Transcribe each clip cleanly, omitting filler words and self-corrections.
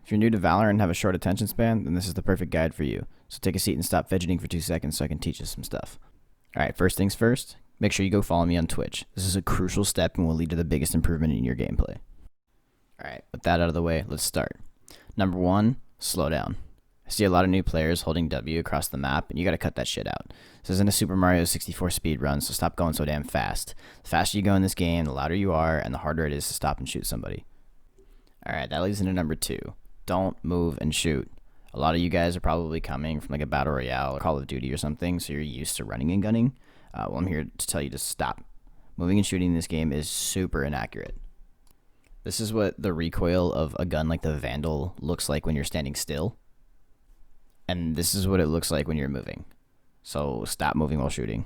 If you're new to Valorant and have a short attention span, then this is the perfect guide for you. So take a seat and stop fidgeting for 2 seconds so I can teach you some stuff. Alright, first things first, make sure you go follow me on Twitch. This is a crucial step and will lead to the biggest improvement in your gameplay. Alright, with that out of the way, let's start. Number 1, slow down. I see a lot of new players holding W across the map, and you gotta cut that shit out. This isn't a Super Mario 64 speed run, so stop going so damn fast. The faster you go in this game, the louder you are, and the harder it is to stop and shoot somebody. Alright, that leads into number 2. Don't move and shoot. A lot of you guys are probably coming from like a Battle Royale or Call of Duty or something, so you're used to running and gunning. Well, I'm here to tell you to stop. Moving and shooting in this game is super inaccurate. This is what the recoil of a gun like the Vandal looks like when you're standing still. And this is what it looks like when you're moving. So stop moving while shooting.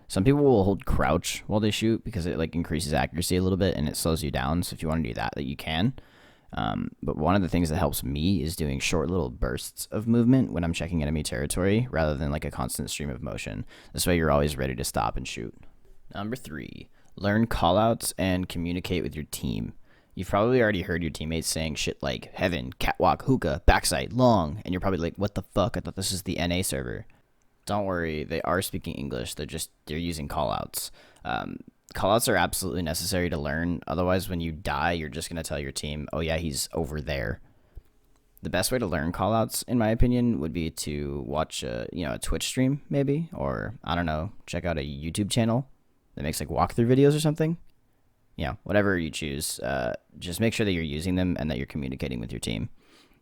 Some people will hold crouch while they shoot because it like increases accuracy a little bit and it slows you down. So if you want to do that, you can. But one of the things that helps me is doing short little bursts of movement when I'm checking enemy territory rather than like a constant stream of motion. This way you're always ready to stop and shoot. Number 3, learn callouts and communicate with your team. You've probably already heard your teammates saying shit like heaven, catwalk, hookah, backside, long, and you're probably like, what the fuck? I thought this was the NA server. Don't worry, they are speaking English. They're using callouts. Callouts are absolutely necessary to learn. Otherwise, when you die, you're just going to tell your team, oh yeah, he's over there. The best way to learn callouts, in my opinion, would be to watch a Twitch stream, maybe, or I don't know, check out a YouTube channel that makes like walkthrough videos or something. Whatever you choose, just make sure that you're using them and that you're communicating with your team.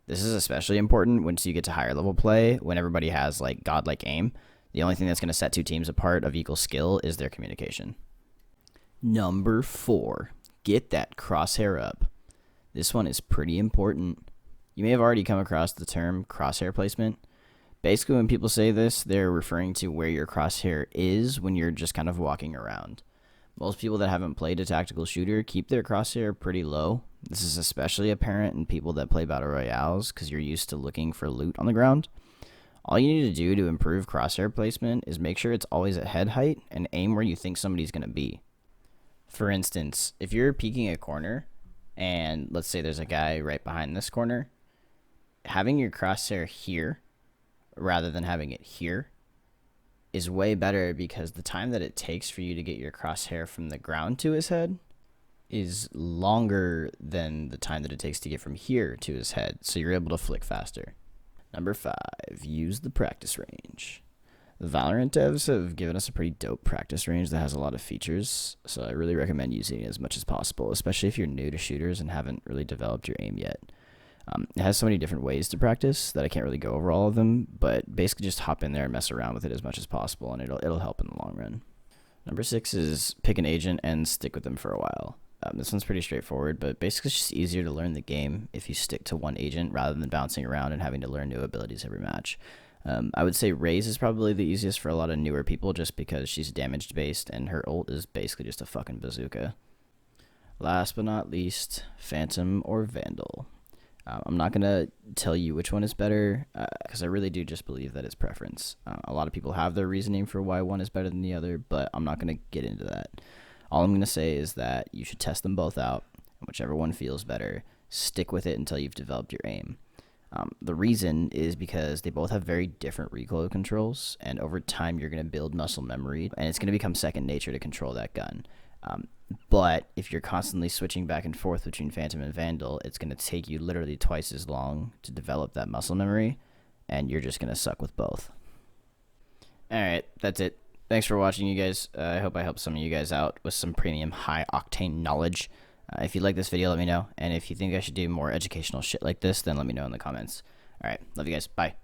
This is especially important once you get to higher level play, when everybody has like godlike aim. The only thing that's going to set 2 teams apart of equal skill is their communication. Number 4, get that crosshair up. This one is pretty important. You may have already come across the term crosshair placement. Basically, when people say this, they're referring to where your crosshair is when you're just kind of walking around. Most people that haven't played a tactical shooter keep their crosshair pretty low. This is especially apparent in people that play Battle Royales because you're used to looking for loot on the ground. All you need to do to improve crosshair placement is make sure it's always at head height and aim where you think somebody's going to be. For instance, if you're peeking a corner and let's say there's a guy right behind this corner, having your crosshair here rather than having it here is way better because the time that it takes for you to get your crosshair from the ground to his head is longer than the time that it takes to get from here to his head, so you're able to flick faster. Number 5, use the practice range. The Valorant devs have given us a pretty dope practice range that has a lot of features, so I really recommend using it as much as possible, especially if you're new to shooters and haven't really developed your aim yet. It has so many different ways to practice that I can't really go over all of them, but basically just hop in there and mess around with it as much as possible, and it'll help in the long run. Number 6 is pick an agent and stick with them for a while. This one's pretty straightforward, but basically it's just easier to learn the game if you stick to one agent rather than bouncing around and having to learn new abilities every match. I would say Raze is probably the easiest for a lot of newer people just because she's damage based and her ult is basically just a fucking bazooka. Last but not least, Phantom or Vandal. I'm not going to tell you which one is better because I really do just believe that it's preference. A lot of people have their reasoning for why one is better than the other, but I'm not going to get into that. All I'm going to say is that you should test them both out, and whichever one feels better, stick with it until you've developed your aim. The reason is because they both have very different recoil controls, and over time you're going to build muscle memory, and it's going to become second nature to control that gun. But if you're constantly switching back and forth between Phantom and Vandal, it's going to take you literally twice as long to develop that muscle memory, and you're just going to suck with both. Alright, that's it. Thanks for watching, you guys. I hope I helped some of you guys out with some premium high-octane knowledge. If you like this video, let me know. And if you think I should do more educational shit like this, then let me know in the comments. Alright, love you guys. Bye.